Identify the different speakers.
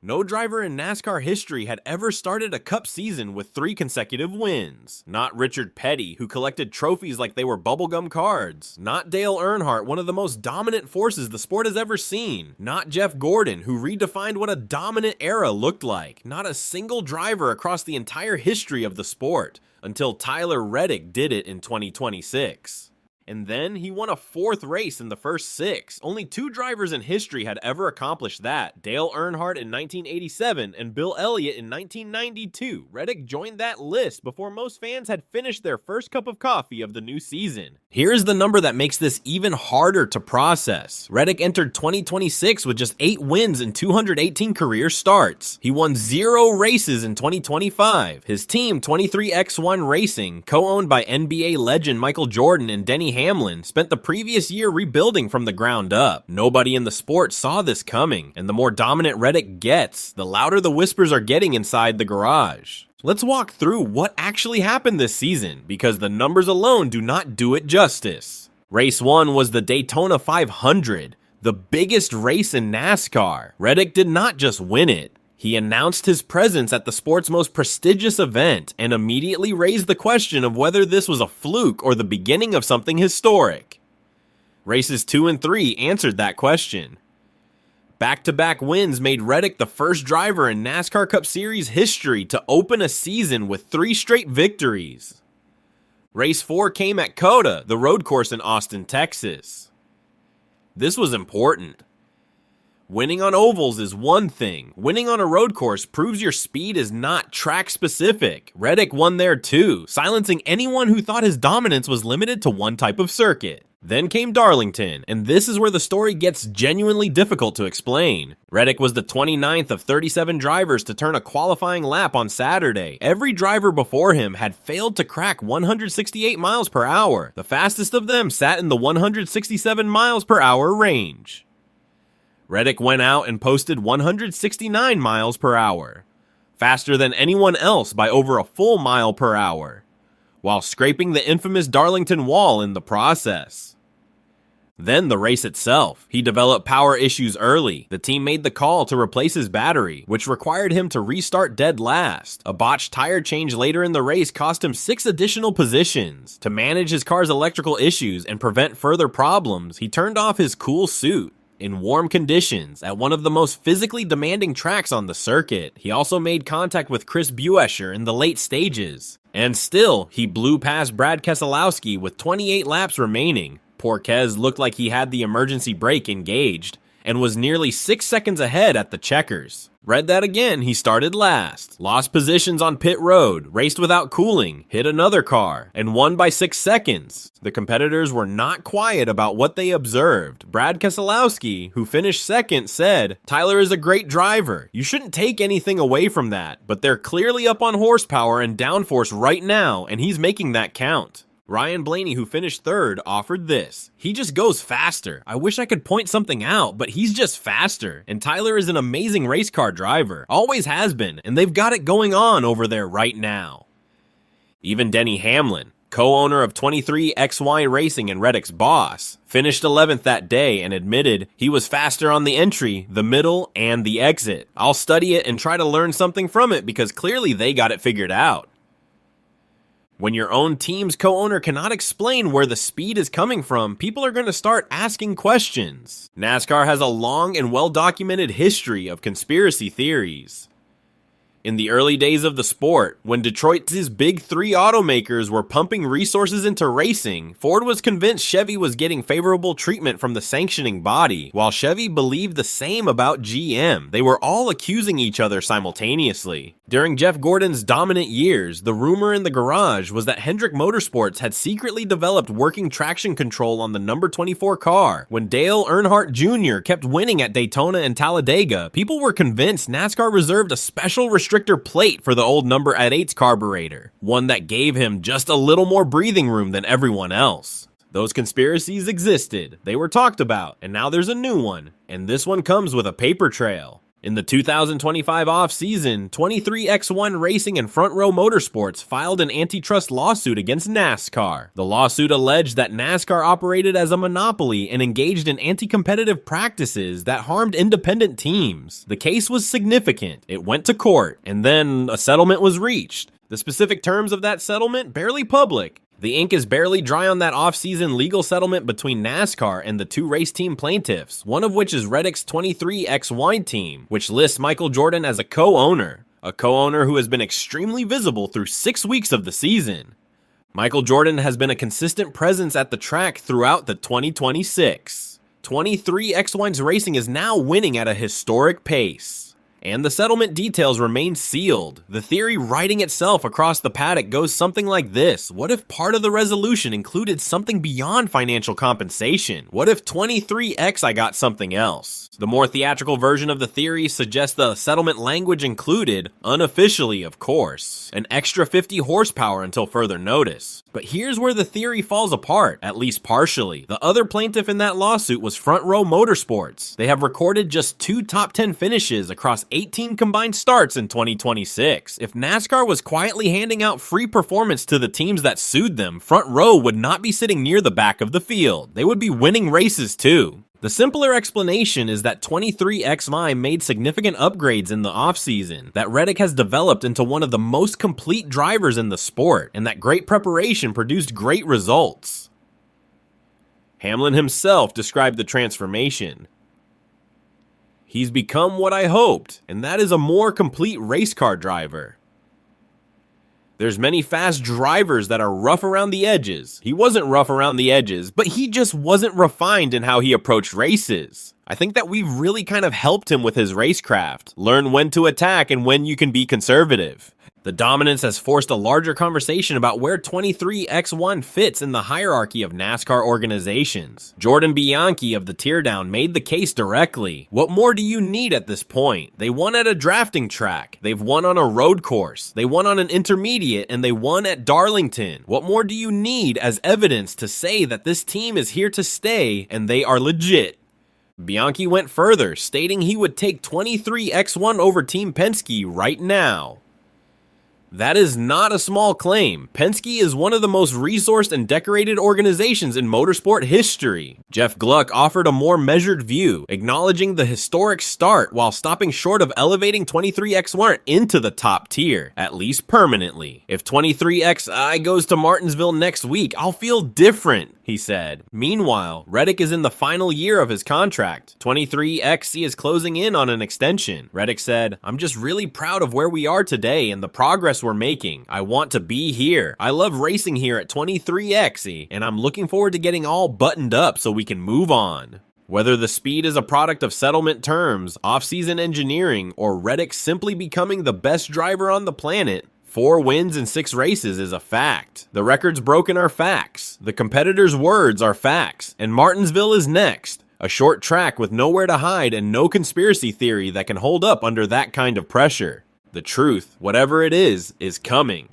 Speaker 1: No driver in NASCAR history had ever started a Cup season with 3 consecutive wins. Not Richard Petty, who collected trophies like they were bubblegum cards. Not Dale Earnhardt, one of the most dominant forces the sport has ever seen. Not Jeff Gordon, who redefined what a dominant era looked like. Not a single driver across the entire history of the sport, until Tyler Reddick did it in 2026. And then he won a 4th race in the first 6. Only 2 drivers in history had ever accomplished that. Dale Earnhardt in 1987 and Bill Elliott in 1992. Reddick joined that list before most fans had finished their first cup of coffee of the new season. Here's the number that makes this even harder to process. Reddick entered 2026 with just 8 wins and 218 career starts. He won 0 races in 2025. His team, 23X1 Racing, co-owned by NBA legend Michael Jordan and Denny Hamlin, spent the previous year rebuilding from the ground up. Nobody in the sport saw this coming, and the more dominant Reddick gets, the louder the whispers are getting inside the garage. Let's walk through what actually happened this season, because the numbers alone do not do it justice. Race 1 was the Daytona 500, the biggest race in NASCAR. Reddick did not just win it. He announced his presence at the sport's most prestigious event and immediately raised the question of whether this was a fluke or the beginning of something historic. Races 2 and 3 answered that question. Back-to-back wins made Reddick the first driver in NASCAR Cup Series history to open a season with 3 straight victories. Race 4 came at COTA, the road course in Austin, Texas. This was important. Winning on ovals is one thing. Winning on a road course proves your speed is not track specific. Reddick won there too, silencing anyone who thought his dominance was limited to one type of circuit. Then came Darlington, and this is where the story gets genuinely difficult to explain. Reddick was the 29th of 37 drivers to turn a qualifying lap on Saturday. Every driver before him had failed to crack 168 miles per hour. The fastest of them sat in the 167 miles per hour range. Reddick went out and posted 169 miles per hour, faster than anyone else by over a full mile per hour, while scraping the infamous Darlington wall in the process. Then the race itself. He developed power issues early. The team made the call to replace his battery, which required him to restart dead last. A botched tire change later in the race cost him 6 additional positions. To manage his car's electrical issues and prevent further problems, he turned off his cool suit. In warm conditions, at one of the most physically demanding tracks on the circuit. He also made contact with Chris Buescher in the late stages. And still, he blew past Brad Keselowski with 28 laps remaining. Poor Kes looked like he had the emergency brake engaged, and was nearly 6 seconds ahead at the checkers. Read that again, he started last, lost positions on pit road, raced without cooling, hit another car, and won by 6 seconds. The competitors were not quiet about what they observed. Brad Keselowski, who finished second, said, "Tyler is a great driver. You shouldn't take anything away from that, but they're clearly up on horsepower and downforce right now, and he's making that count." Ryan Blaney, who finished third, offered this. "He just goes faster. I wish I could point something out, but he's just faster. And Tyler is an amazing race car driver. Always has been, and they've got it going on over there right now." Even Denny Hamlin, co-owner of 23XY Racing and Reddick's boss, finished 11th that day and admitted he was faster on the entry, the middle, and the exit. "I'll study it and try to learn something from it because clearly they got it figured out." When your own team's co-owner cannot explain where the speed is coming from, people are going to start asking questions. NASCAR has a long and well-documented history of conspiracy theories. In the early days of the sport, when Detroit's big 3 automakers were pumping resources into racing, Ford was convinced Chevy was getting favorable treatment from the sanctioning body, while Chevy believed the same about GM. They were all accusing each other simultaneously. During Jeff Gordon's dominant years, the rumor in the garage was that Hendrick Motorsports had secretly developed working traction control on the number 24 car. When Dale Earnhardt Jr. kept winning at Daytona and Talladega, people were convinced NASCAR reserved a special restrictor plate for the old number 8's carburetor, one that gave him just a little more breathing room than everyone else. Those conspiracies existed, they were talked about, and now there's a new one, and this one comes with a paper trail. In the 2025 off-season, 23X1 Racing and Front Row Motorsports filed an antitrust lawsuit against NASCAR. The lawsuit alleged that NASCAR operated as a monopoly and engaged in anti-competitive practices that harmed independent teams. The case was significant. It went to court, and then a settlement was reached. The specific terms of that settlement barely public. The ink is barely dry on that off-season legal settlement between NASCAR and the two race team plaintiffs, one of which is Reddick'S 23X1 team, which lists Michael Jordan as a co-owner who has been extremely visible through 6 weeks of the season. Michael Jordan has been a consistent presence at the track throughout the 2026. 23X1's racing is now winning at a historic pace. And the settlement details remain sealed. The theory writing itself across the paddock goes something like this. What if part of the resolution included something beyond financial compensation? What if 23X I got something else? The more theatrical version of the theory suggests the settlement language included, unofficially of course, an extra 50 horsepower until further notice. But here's where the theory falls apart, at least partially. The other plaintiff in that lawsuit was Front Row Motorsports. They have recorded just 2 top 10 finishes across 18 combined starts in 2026. If NASCAR was quietly handing out free performance to the teams that sued them, Front Row would not be sitting near the back of the field. They would be winning races too. The simpler explanation is that 23XI made significant upgrades in the offseason, that Reddick has developed into one of the most complete drivers in the sport, and that great preparation produced great results. Hamlin himself described the transformation. He's become what I hoped, and that is a more complete race car driver. There's many fast drivers that are rough around the edges. He wasn't rough around the edges, but he just wasn't refined in how he approached races. I think that we've really kind of helped him with his racecraft. Learn when to attack and when you can be conservative. The dominance has forced a larger conversation about where 23X1 fits in the hierarchy of NASCAR organizations. Jordan Bianchi of the Teardown made the case directly. What more do you need at this point? They won at a drafting track. They've won on a road course. They won on an intermediate, and they won at Darlington. What more do you need as evidence to say that this team is here to stay and they are legit? Bianchi went further, stating he would take 23X1 over Team Penske right now. That is not a small claim. Penske is one of the most resourced and decorated organizations in motorsport history. Jeff Gluck offered a more measured view, acknowledging the historic start while stopping short of elevating 23X1 into the top tier, at least permanently. If 23XI goes to Martinsville next week, I'll feel different, he said. Meanwhile, Reddick is in the final year of his contract. 23XC is closing in on an extension. Reddick said, "I'm just really proud of where we are today and the progress we're making. I want to be here. I love racing here at 23XE, and I'm looking forward to getting all buttoned up so we can move on." Whether the speed is a product of settlement terms, off-season engineering, or Reddick simply becoming the best driver on the planet, 4 wins in 6 races is a fact. The records broken are facts. The competitors' words are facts. And Martinsville is next. A short track with nowhere to hide and no conspiracy theory that can hold up under that kind of pressure. The truth, whatever it is coming.